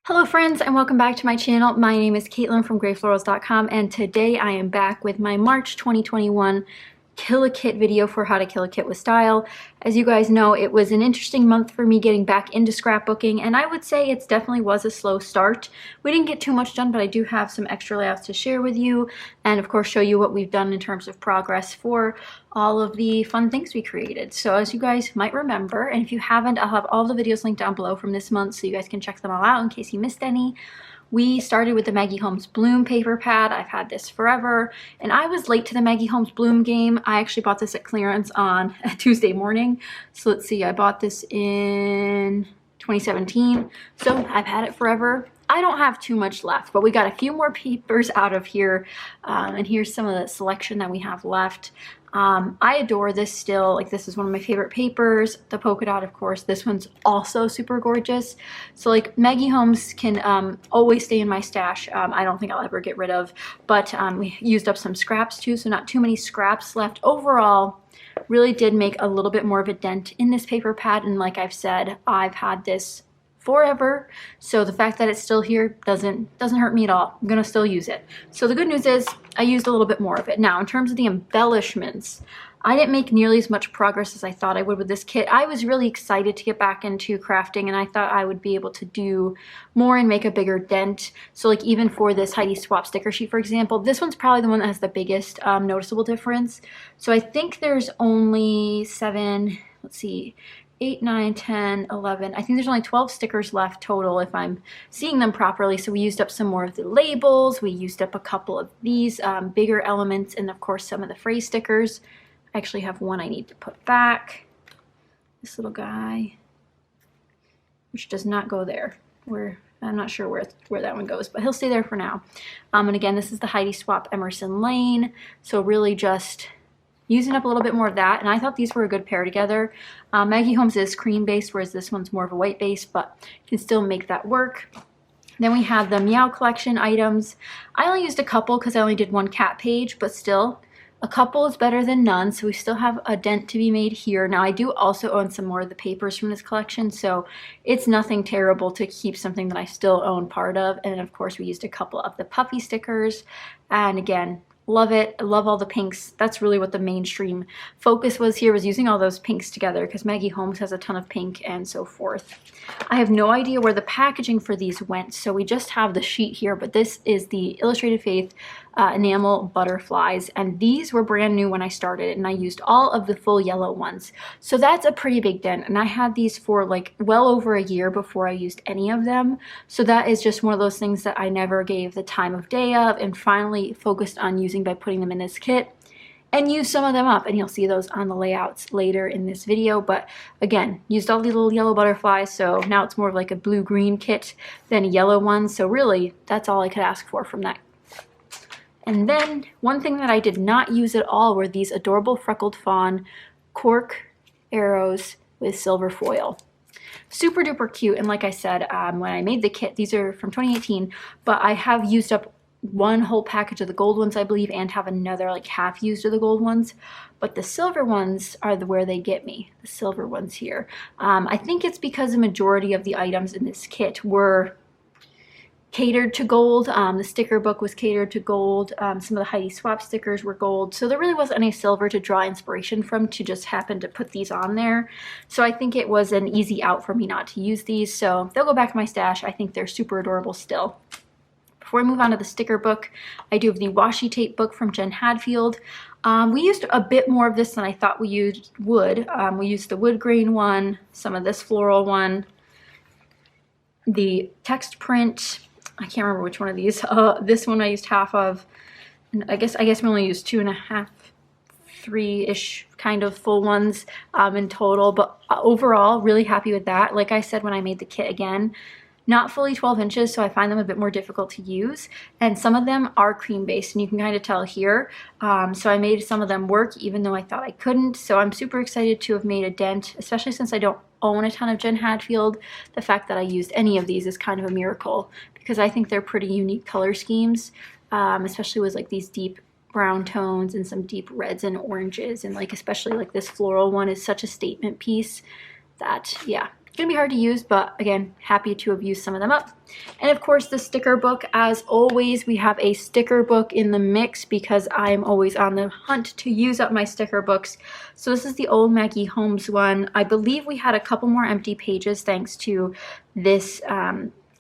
Hello friends and welcome back to my channel. My name is Katelyn from Florals.com and today I am back with my March 2021 Kill a Kit video for how to kill a kit with style. As you guys know, it was an interesting month for me getting back into scrapbooking, and I would say it definitely was a slow start. We didn't get too much done, but I do have some extra layouts to share with you and of course show you what we've done in terms of progress for all of the fun things we created. So as you guys might remember, and if you haven't, I'll have all the videos linked down below from this month so you guys can check them all out in case you missed any. We started with the Maggie Holmes Bloom paper pad. I've had this forever, and I was late to the Maggie Holmes Bloom game. I actually bought this at clearance on a Tuesday morning. So let's see, I bought this in 2017, so I've had it forever. I don't have too much left, but we got a few more papers out of here, and here's some of the selection that we have left. I adore this still. Like, this is one of my favorite papers. The polka dot, of course. This one's also super gorgeous. So like, Maggie Holmes can always stay in my stash. I don't think I'll ever get rid of, but we used up some scraps too, so not too many scraps left. Overall, really did make a little bit more of a dent in this paper pad, and like I've said, I've had this forever, so the fact that it's still here doesn't hurt me at all. I'm gonna still use it. So the good news is I used a little bit more of it. Now in terms of the embellishments, I didn't make nearly as much progress as I thought I would with this kit. I was really excited to get back into crafting, and I thought I would be able to do more and make a bigger dent. So like, even for this Heidi Swap sticker sheet, for example, this one's probably the one that has the biggest noticeable difference. So I think there's only 7, let's see, 8, 9, 10, 11. I think there's only 12 stickers left total if I'm seeing them properly. So we used up some more of the labels. We used up a couple of these bigger elements, and of course some of the phrase stickers. I actually have one I need to put back. This little guy, which does not go there. I'm not sure where that one goes, but he'll stay there for now. And again, this is the Heidi Swap Emerson Lane. So really just using up a little bit more of that, and I thought these were a good pair together. Maggie Holmes is cream based, whereas this one's more of a white base, but can still make that work. Then we have the Meow collection items. I only used a couple because I only did one cat page, but still, a couple is better than none, so we still have a dent to be made here. Now I do also own some more of the papers from this collection, so it's nothing terrible to keep something that I still own part of. And then of course we used a couple of the puffy stickers, and again, love it. I love all the pinks. That's really what the mainstream focus was here, was using all those pinks together, because Maggie Holmes has a ton of pink and so forth. I have no idea where the packaging for these went, so we just have the sheet here, but this is the Illustrated Faith enamel butterflies, and these were brand new when I started, and I used all of the full yellow ones. So that's a pretty big dent, and I had these for like well over a year before I used any of them. So that is just one of those things that I never gave the time of day of, and finally focused on using by putting them in this kit, and use some of them up, and you'll see those on the layouts later in this video. But again, used all the little yellow butterflies, so now it's more of like a blue-green kit than a yellow one. So really, that's all I could ask for from that. And then one thing that I did not use at all were these adorable Freckled Fawn Cork arrows with silver foil. Super duper cute, and like I said, when I made the kit, these are from 2018, but I have used up one whole package of the gold ones, I believe, and have another like half used of the gold ones. But the silver ones are where they get me, the silver ones here. I think it's because the majority of the items in this kit were catered to gold. The sticker book was catered to gold. Some of the Heidi Swap stickers were gold. So there really wasn't any silver to draw inspiration from to just happen to put these on there. So I think it was an easy out for me not to use these. So they'll go back in my stash. I think they're super adorable still. Before I move on to the sticker book, I do have the washi tape book from Jen Hadfield. We used a bit more of this than I thought we would. We used the wood grain one, some of this floral one, the text print. I can't remember which one of these. This one I used half of, and I guess we only used 2.5, 3-ish kind of full ones in total. But overall, really happy with that. Like I said when I made the kit, again, not fully 12 inches, so I find them a bit more difficult to use, and some of them are cream based, and you can kind of tell here. So I made some of them work even though I thought I couldn't. So I'm super excited to have made a dent, especially since I don't own a ton of Jen Hadfield. The fact that I used any of these is kind of a miracle, because I think they're pretty unique color schemes, especially with like these deep brown tones and some deep reds and oranges, and like especially like this floral one is such a statement piece that, yeah, gonna be hard to use, but again, happy to have used some of them up. And of course, the sticker book. As always, we have a sticker book in the mix because I'm always on the hunt to use up my sticker books. So this is the old Maggie Holmes one. I believe we had a couple more empty pages thanks to this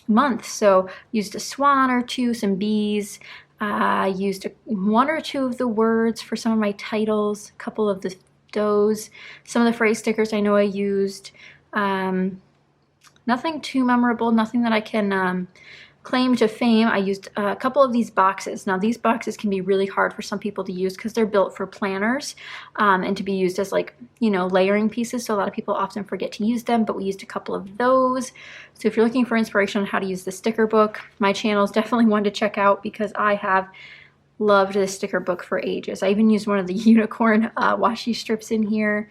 month. So used a swan or two, some bees. I used one or two of the words for some of my titles, a couple of the does. Some of the phrase stickers I know I used. Nothing too memorable, nothing that I can claim to fame. I used a couple of these boxes. Now these boxes can be really hard for some people to use because they're built for planners and to be used as, like, you know, layering pieces. So a lot of people often forget to use them, but we used a couple of those. So if you're looking for inspiration on how to use the sticker book, my channel is definitely one to check out because I have loved this sticker book for ages. I even used one of the unicorn washi strips in here.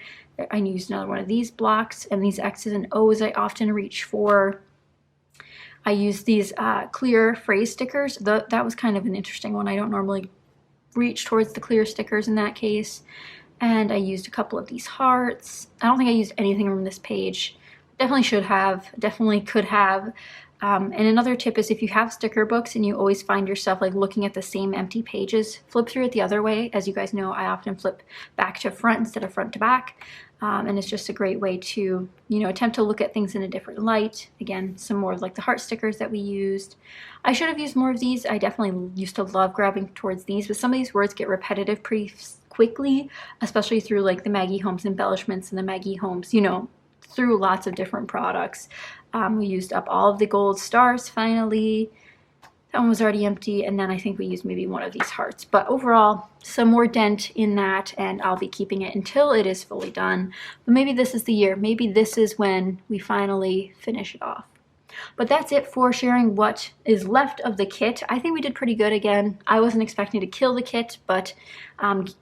I used another one of these blocks, and these X's and O's I often reach for. I used these clear phrase stickers. That was kind of an interesting one. I don't normally reach towards the clear stickers in that case. And I used a couple of these hearts. I don't think I used anything from this page. Definitely should have, definitely could have. And another tip is if you have sticker books and you always find yourself like looking at the same empty pages, flip through it the other way. As you guys know, I often flip back to front instead of front to back. And it's just a great way to, you know, attempt to look at things in a different light. Again, some more of like the heart stickers that we used. I should have used more of these. I definitely used to love grabbing towards these, but some of these words get repetitive pretty quickly, especially through like the Maggie Holmes embellishments and the Maggie Holmes, you know, through lots of different products. We used up all of the gold stars finally. That one was already empty, and then I think we used maybe one of these hearts. But overall, some more dent in that, and I'll be keeping it until it is fully done. But maybe this is the year. Maybe this is when we finally finish it off. But that's it for sharing what is left of the kit. I think we did pretty good again. I wasn't expecting to kill the kit, but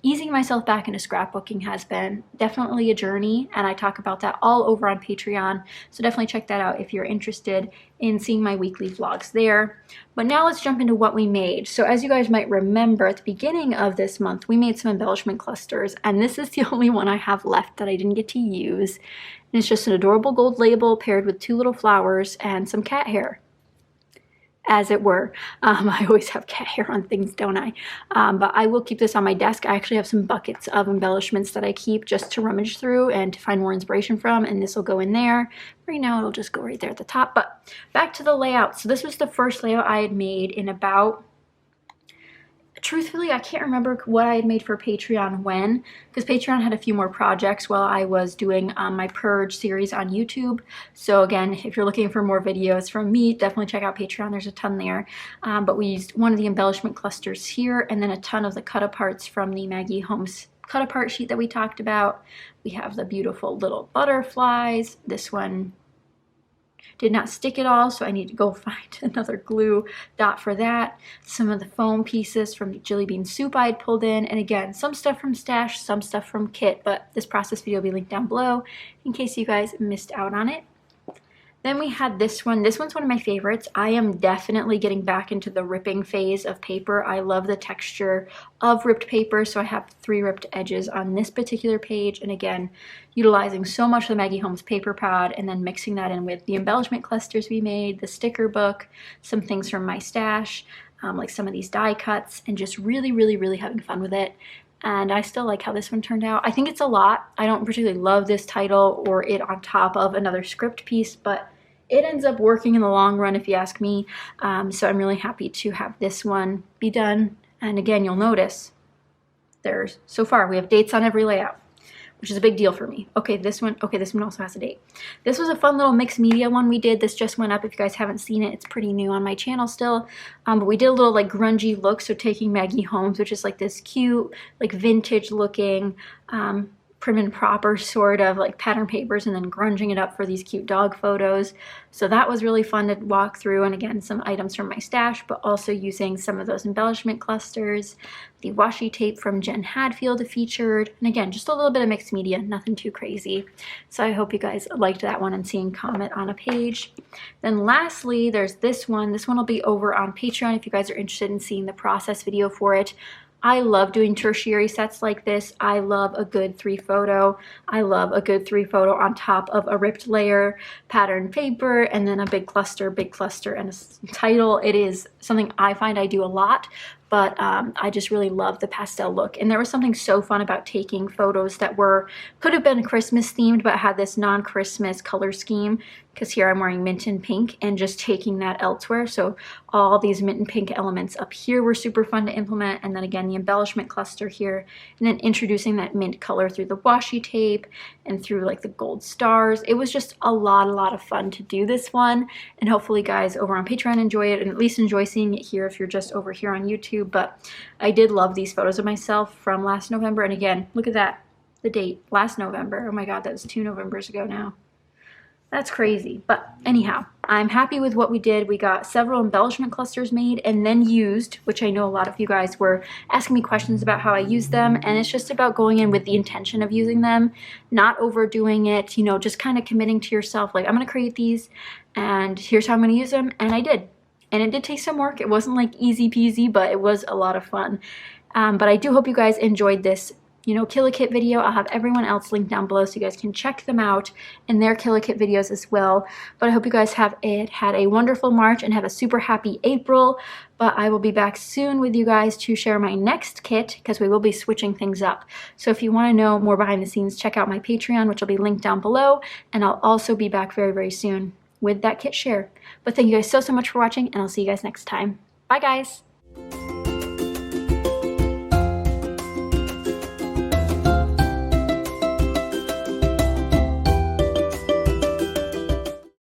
easing myself back into scrapbooking has been definitely a journey, and I talk about that all over on Patreon. So definitely check that out if you're interested in seeing my weekly vlogs there. But now let's jump into what we made. So as you guys might remember, at the beginning of this month, we made some embellishment clusters, and this is the only one I have left that I didn't get to use. And it's just an adorable gold label paired with two little flowers and some cat hair, as it were. I always have cat hair on things, don't I? But I will keep this on my desk. I actually have some buckets of embellishments that I keep just to rummage through and to find more inspiration from, and this will go in there. Right now it'll just go right there at the top. But back to the layout. So this was the first layout I had made in about, truthfully, I can't remember what I had made for Patreon when, because Patreon had a few more projects while I was doing my Purge series on YouTube. So again, if you're looking for more videos from me, definitely check out Patreon. There's a ton there. But we used one of the embellishment clusters here, and then a ton of the cut-aparts from the Maggie Holmes cut-apart sheet that we talked about. We have the beautiful little butterflies. This one did not stick at all, so I need to go find another glue dot for that. Some of the foam pieces from the Jelly Bean Soup I had pulled in, and again, some stuff from Stash, some stuff from Kit, but this process video will be linked down below in case you guys missed out on it. Then we had this one. This one's one of my favorites. I am definitely getting back into the ripping phase of paper. I love the texture of ripped paper, so I have 3 ripped edges on this particular page. And again, utilizing so much of the Maggie Holmes paper pad and then mixing that in with the embellishment clusters we made, the sticker book, some things from my stash, like some of these die cuts, and just really, really, really having fun with it. And I still like how this one turned out. I think it's a lot. I don't particularly love this title or it on top of another script piece, but it ends up working in the long run if you ask me. So I'm really happy to have this one be done. And again, you'll notice there's, so far, we have dates on every layout, which is a big deal for me. Okay, this one also has a date. This was a fun little mixed media one we did. This just went up. If you guys haven't seen it, it's pretty new on my channel still. But we did a little like grungy look. So taking Maggie Holmes, which is like this cute, like vintage looking, prim and proper sort of like pattern papers, and then grunging it up for these cute dog photos. So that was really fun to walk through, and again, some items from my stash, but also using some of those embellishment clusters. The washi tape from Jen Hadfield featured, and again, just a little bit of mixed media, nothing too crazy. So I hope you guys liked that one and seeing comment on a page. Then lastly, there's this one. This one will be over on Patreon if you guys are interested in seeing the process video for it. I love doing tertiary sets like this. I love a good 3 photo. I love a good 3 photo on top of a ripped layer, patterned paper, and then a big cluster, and a title. It is something I find I do a lot, but I just really love the pastel look. And there was something so fun about taking photos that could have been Christmas themed, but had this non-Christmas color scheme, because here I'm wearing mint and pink, and just taking that elsewhere. So all these mint and pink elements up here were super fun to implement, and then again the embellishment cluster here, and then introducing that mint color through the washi tape and through like the gold stars. It was just a lot of fun to do this one, and hopefully guys over on Patreon enjoy it, and at least enjoy seeing it here if you're just over here on YouTube. But I did love these photos of myself from last November, and again, look at that, the date, last November. Oh my god, that was 2 Novembers ago now. That's crazy. But anyhow, I'm happy with what we did. We got several embellishment clusters made and then used, which I know a lot of you guys were asking me questions about how I use them, and it's just about going in with the intention of using them, not overdoing it, you know, just kind of committing to yourself, like, I'm going to create these and here's how I'm going to use them, and I did. And it did take some work. It wasn't like easy peasy, but it was a lot of fun. But I do hope you guys enjoyed this, you know, Kill-A-Kit video. I'll have everyone else linked down below so you guys can check them out in their Kill-A-Kit videos as well. But I hope you guys have had a wonderful March and have a super happy April. But I will be back soon with you guys to share my next kit, because we will be switching things up. So if you want to know more behind the scenes, check out my Patreon, which will be linked down below. And I'll also be back very soon with that kit share. But thank you guys so much for watching, and I'll see you guys next time. Bye guys!